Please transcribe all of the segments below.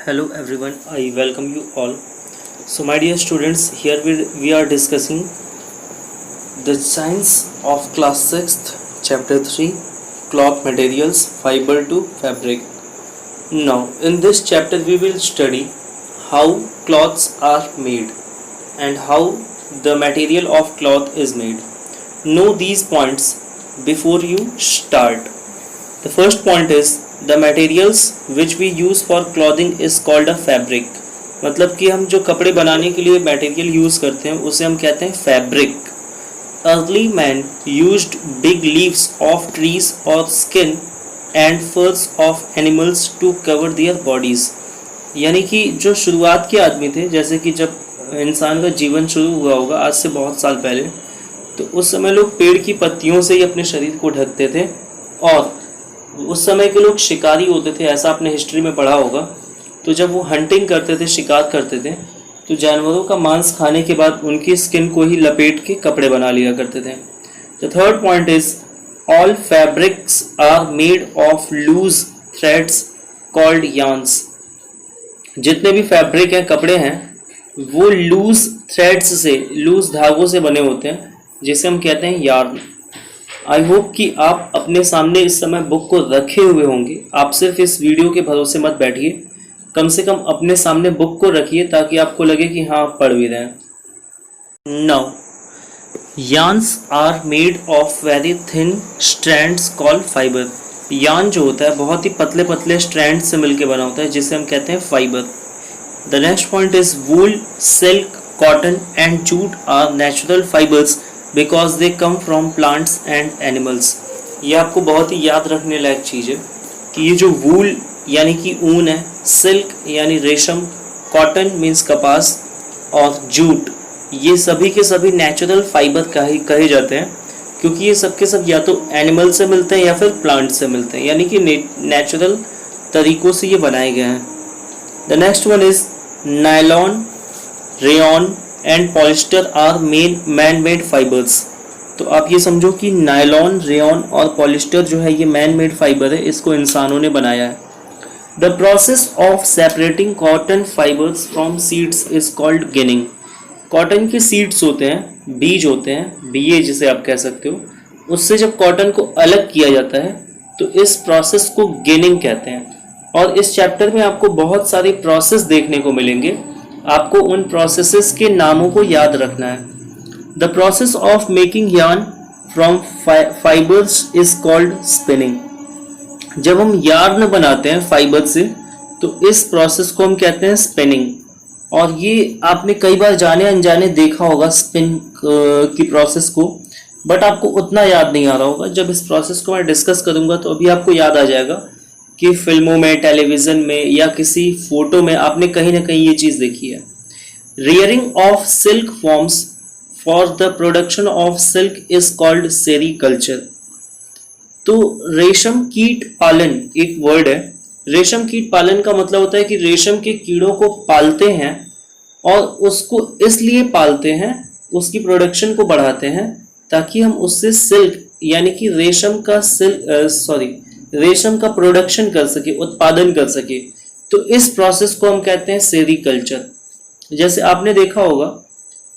Hello everyone, I welcome you all. So my dear students, here we are discussing the science of class 6th chapter 3 cloth materials fiber to fabric. Now in this chapter we will study how cloths are made and how the material of cloth is made. Know these points before you start. The first point is the materials which we use for clothing is called a fabric. मतलब कि हम जो कपड़े बनाने के लिए material use करते हैं उसे हम कहते हैं fabric. Early man used big leaves of trees और skin and furs of animals to cover their bodies. यानी कि जो शुरुआत के आदमी थे, जैसे कि जब इंसान का जीवन शुरू हुआ होगा आज से बहुत साल पहले, तो उस समय लोग पेड़ की पत्तियों से ही अपने शरीर को ढकते थे. और उस समय के लोग शिकारी होते थे, ऐसा आपने हिस्ट्री में पढ़ा होगा. तो जब वो हंटिंग करते थे, शिकार करते थे, तो जानवरों का मांस खाने के बाद उनकी स्किन को ही लपेट के कपड़े बना लिया करते थे. The third point is all fabrics are made of loose threads called yarns. जितने भी फैब्रिक हैं, कपड़े हैं, वो लूज थ्रेड्स से, लूज धागों से बने होते हैं, जिसे हम कहते हैं यार्न. आई होप कि आप अपने सामने इस समय बुक को रखे हुए होंगे. आप सिर्फ इस वीडियो के भरोसे मत बैठिए, कम से कम अपने सामने बुक को रखिए ताकि आपको लगे कि हाँ आप पढ़ भी रहे हैं. Now yarns are made of very thin strands called fibre. Yarn जो होता है बहुत ही पतले पतले स्ट्रैंड से मिलकर बना होता है, जिसे हम कहते हैं fibre. The next point is wool, silk, cotton and jute are natural fibres because they come from plants and animals. ये आपको बहुत ही याद रखने लायक चीज़ है कि ये जो वूल यानी कि ऊन है, सिल्क यानी रेशम, कॉटन मीन्स कपास, और जूट, ये सभी के सभी नेचुरल फाइबर कहे जाते हैं, क्योंकि ये सब के सब या तो एनिमल से मिलते हैं या फिर प्लांट से मिलते हैं, यानी कि नेचुरल तरीक़ों से ये बनाए गए हैं. The next one is nylon, rayon and polyester are man made fibres. तो आप ये समझो कि नायलॉन, रेयॉन और पॉलिस्टर जो है ये मैन मेड फाइबर है, इसको इंसानों ने बनाया है. The process of separating cotton fibres from seeds is called ginning. Cotton के सीड्स होते हैं, बीज होते हैं, बीए जिसे आप कह सकते हो, उससे जब कॉटन को अलग किया जाता है तो इस प्रोसेस को गिनिंग कहते हैं. और इस चैप्टर में आपको बहुत सारे प्रोसेस देखने को मिलेंगे. आपको उन प्रोसेसेस के नामों को याद रखना है. The process of making yarn from fibres is called spinning. जब हम यार्न बनाते हैं फाइबर से तो इस प्रोसेस को हम कहते हैं स्पिनिंग. और ये आपने कई बार जाने अनजाने देखा होगा स्पिन की प्रोसेस को, बट आपको उतना याद नहीं आ रहा होगा. जब इस प्रोसेस को मैं डिस्कस करूंगा तो अभी आपको याद आ जाएगा कि फिल्मों में, टेलीविज़न में या किसी फोटो में आपने कहीं ना कहीं ये चीज़ देखी है. Rearing of silk forms for the production of silk is called sericulture. तो रेशम कीट पालन एक वर्ड है. रेशम कीट पालन का मतलब होता है कि रेशम के कीड़ों को पालते हैं, और उसको इसलिए पालते हैं, उसकी प्रोडक्शन को बढ़ाते हैं ताकि हम उससे सिल्क यानी कि रेशम का प्रोडक्शन कर सके, उत्पादन कर सके. तो इस प्रोसेस को हम कहते हैं सेरीकल्चर. जैसे आपने देखा होगा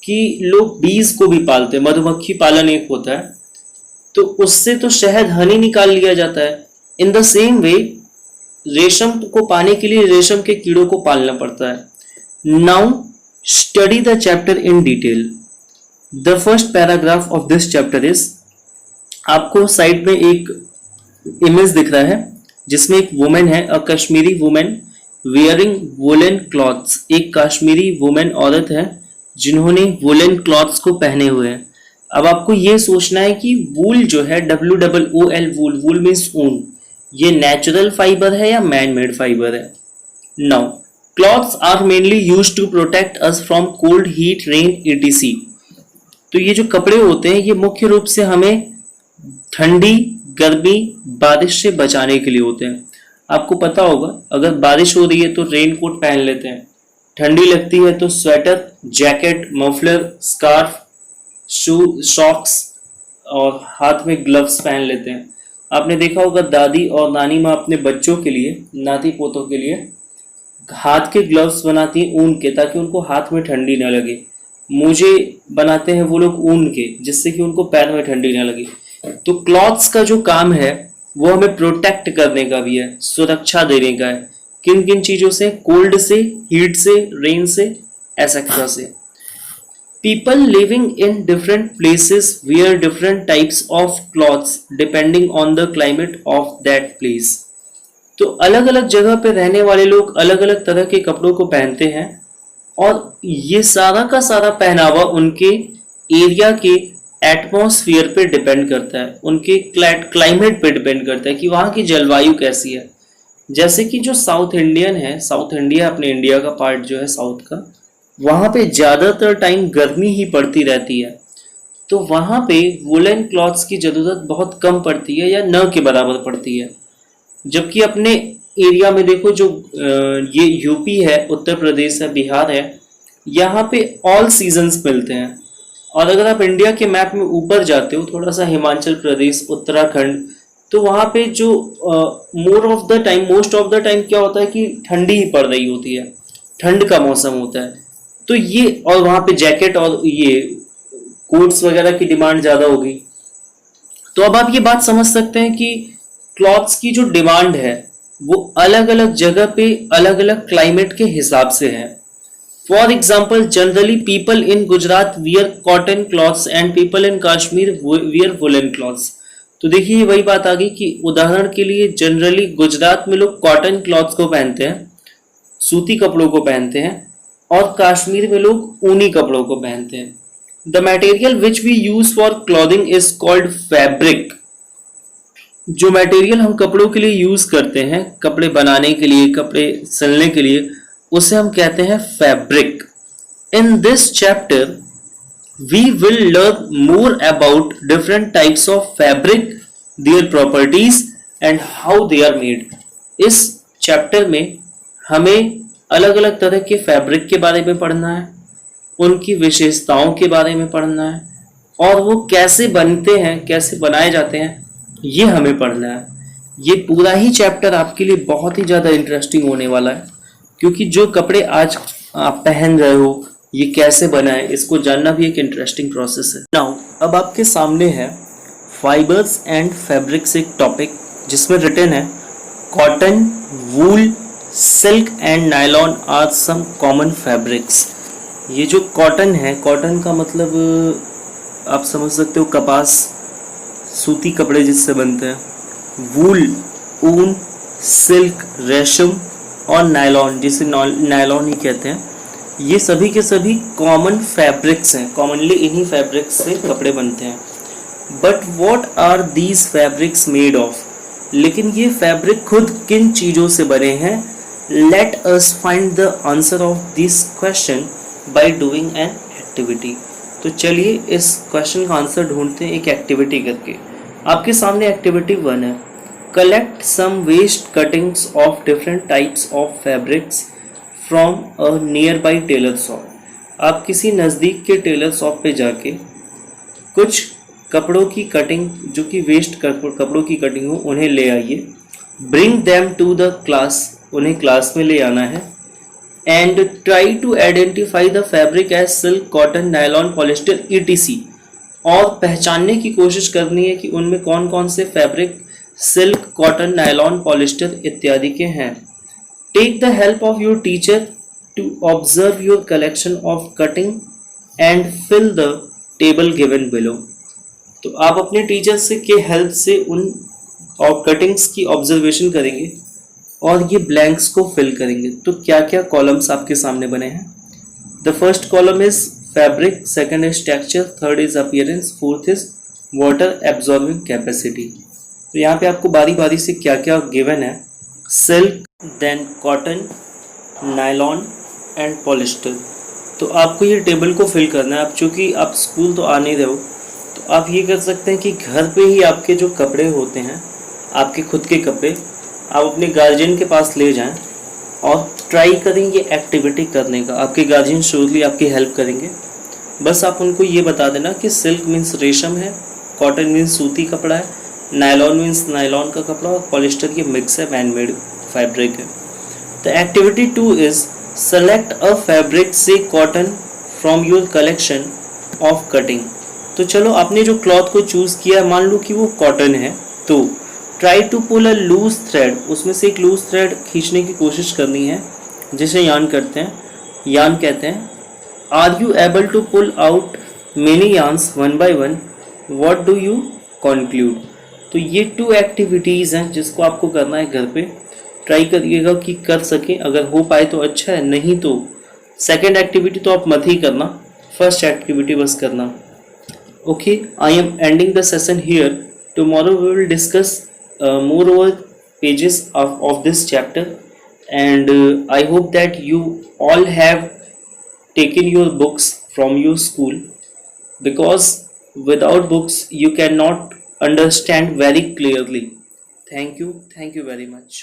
कि लोग बीज को भी पालते हैं, मधुमक्खी पालन एक होता है, तो उससे तो शहद, हनी निकाल लिया जाता है. इन द सेम वे रेशम को पाने के लिए रेशम के कीड़ों को पालना पड़ता है. Now study the chapter in detail. The first paragraph of this chapter is, आपको साइड में एक इमेज दिख रहा है जिसमें एक वुमेन है, a Kashmiri women wearing woollen clothes. एक कश्मीरी वुमेन औरत है जिन्होंने वुलन क्लॉथ्स को पहने हुए हैं. अब आपको ये सोचना है कि वूल जो है, WOOL, वूल मीन्स ऊन, ये नेचुरल फाइबर है या मैन मेड फाइबर है. Now clothes are mainly used to protect us from cold, heat, rain etc. तो ये जो कपड़े होते हैं ये मुख्य रूप से हमें ठंडी, गर्मी, बारिश से बचाने के लिए होते हैं. आपको पता होगा अगर बारिश हो रही है तो रेन कोट पहन लेते हैं, ठंडी लगती है तो स्वेटर, जैकेट, मफलर, स्कार्फ, शू, सॉक्स और हाथ में ग्लव्स पहन लेते हैं. आपने देखा होगा दादी और नानी माँ अपने बच्चों के लिए, नाती पोतों के लिए हाथ के ग्लव्स बनाती हैं ऊन के, ताकि उनको हाथ में ठंडी ना लगे। मोजे बनाते हैं वो लोग ऊन के, जिससे कि उनको पैर में ठंडी ना लगे। तो क्लॉथ्स का जो काम है वो हमें प्रोटेक्ट करने का भी है, सुरक्षा देने का है। किन किन चीजों से? कोल्ड से, हीट से, रेन से, एसेट्रा से। People living in different places wear different types of clothes depending on the climate of that place. तो अलग अलग जगह पे रहने वाले लोग अलग अलग तरह के कपड़ों को पहनते हैं, और ये सारा का सारा पहनावा उनके एरिया के एटमॉस्फेयर पे डिपेंड करता है, उनके क्लाइमेट पे डिपेंड करता है कि वहाँ की जलवायु कैसी है। जैसे कि जो साउथ इंडियन है, साउथ इंडिया अपने इंडिया का पार्ट जो है साउथ का, वहाँ पे ज़्यादातर टाइम गर्मी ही पड़ती रहती है। तो वहाँ पे वुलन क्लॉथ्स की ज़रूरत बहुत कम पड़ती है या न के बराबर पड़ती है। जबकि अपने एरिया में देखो, जो ये यूपी है, उत्तर प्रदेश है, बिहार है, यहाँ पे ऑल सीजन्स मिलते हैं। और अगर आप इंडिया के मैप में ऊपर जाते हो थोड़ा सा, हिमाचल प्रदेश, उत्तराखंड, तो वहाँ पे जो मोस्ट ऑफ द टाइम क्या होता है कि ठंडी ही पड़ रही होती है, ठंड का मौसम होता है। तो ये, और वहाँ पे जैकेट और ये कोट्स वगैरह की डिमांड ज़्यादा होगी। तो अब आप ये बात समझ सकते हैं कि क्लॉथ्स की जो डिमांड है वो अलग अलग जगह पे अलग अलग क्लाइमेट के हिसाब से है। For example, generally people in Gujarat wear cotton clothes and people in Kashmir wear woollen clothes. तो देखिए वही बात आ गई कि उदाहरण के लिए जनरली गुजरात में लोग कॉटन क्लॉथ्स को पहनते हैं, सूती कपड़ों को पहनते हैं, और कश्मीर में लोग ऊनी कपड़ों को पहनते हैं। The material which we use for clothing is called fabric. जो मटेरियल हम कपड़ों के लिए यूज करते हैं, कपड़े बनाने के लिए, कपड़े सिलने के लिए, उसे हम कहते हैं fabric. In this chapter we will learn more about different types of fabric, their properties and how they are made. इस चैप्टर में हमें अलग अलग तरह के फैब्रिक के बारे में पढ़ना है, उनकी विशेषताओं के बारे में पढ़ना है, और वो कैसे बनते हैं, कैसे बनाए जाते हैं, ये हमें पढ़ना है। ये पूरा ही चैप्टर आपके लिए बहुत ही ज़्यादा इंटरेस्टिंग होने वाला है, क्योंकि जो कपड़े आज आप पहन रहे हो ये कैसे बनाए, इसको जानना भी एक इंटरेस्टिंग प्रोसेस है। नाउ अब आपके सामने है फाइबर्स एंड फैब्रिक्स, एक टॉपिक जिसमें रिटन है cotton, wool, silk and nylon are some common fabrics. ये जो कॉटन है, कॉटन का मतलब आप समझ सकते हो कपास, सूती कपड़े जिससे बनते हैं। वूल, ऊन, सिल्क, रेशम, और नायलॉन, जिसे नायलॉन ही कहते हैं, ये सभी के सभी कॉमन फैब्रिक्स हैं। कॉमनली इन्हीं फैब्रिक्स से कपड़े बनते हैं। But what are these fabrics made of? लेकिन ये फैब्रिक खुद किन चीज़ों से बने हैं? Let us find the answer of this question by doing an activity. तो चलिए इस क्वेश्चन का आंसर ढूंढते हैं एक एक्टिविटी करके। आपके सामने एक्टिविटी 1 है, collect some waste cuttings of different types of fabrics from a nearby tailor shop. आप किसी नज़दीक के टेलर शॉप पे जाके कुछ कपड़ों की कटिंग, जो कि वेस्ट कपड़ों की कटिंग हो, उन्हें ले आइए। Bring them to the class, उन्हें क्लास में ले आना है। And try to identify the fabric as silk, cotton, nylon, polyester, ETC। और पहचानने की कोशिश करनी है कि उनमें कौन कौन से fabric silk, cotton, nylon, polyester इत्यादि के हैं। Take the help of your teacher to observe your collection of cutting and fill the table given below. तो आप अपने टीचर से के हेल्प से उन और कटिंग्स की ऑब्जर्वेशन करेंगे और ये ब्लैंक्स को फिल करेंगे। तो क्या क्या कॉलम्स आपके सामने बने हैं? The first column is fabric, second is texture, third is appearance, fourth is water absorbing capacity. तो यहाँ पे आपको बारी बारी से क्या क्या गिवन है, silk, then cotton, nylon and polyester. तो आपको ये टेबल को फिल करना है। आप चूँकि आप स्कूल तो आ नहीं रहे हो, तो आप ये कर सकते हैं कि घर पे ही आपके जो कपड़े होते हैं, आपके खुद के कपड़े, आप अपने गार्जियन के पास ले जाएं और ट्राई करें ये एक्टिविटी करने का। आपके गार्जियन श्योरली आपकी हेल्प करेंगे। बस आप उनको ये बता देना कि सिल्क मीन्स रेशम है, कॉटन मीन्स सूती कपड़ा है, नायलॉन मीन्स नायलॉन का कपड़ा, और पॉलिस्टर ये मिक्स है, मैन मेड फैब्रिक है। The activity 2 is select a fabric, say cotton, from your collection of cutting. तो चलो आपने जो क्लॉथ को चूज किया, मान लो कि वो कॉटन है, तो try to pull a loose thread, उसमें से एक लूज थ्रेड खींचने की कोशिश करनी है, जिसे यान कहते हैं. Are you able to pull out many yarns one by one, what do you conclude. तो ये 2 एक्टिविटीज़ हैं जिसको आपको करना है घर पे. ट्राई करिएगा कि कर सके, अगर हो पाए तो अच्छा है, नहीं तो सेकेंड एक्टिविटी तो आप मत ही करना, फर्स्ट एक्टिविटी बस करना. Okay, I am ending the session here. Tomorrow we will discuss more over pages of this chapter, and I hope that you all have taken your books from your school, because without books you cannot understand very clearly. Thank you very much.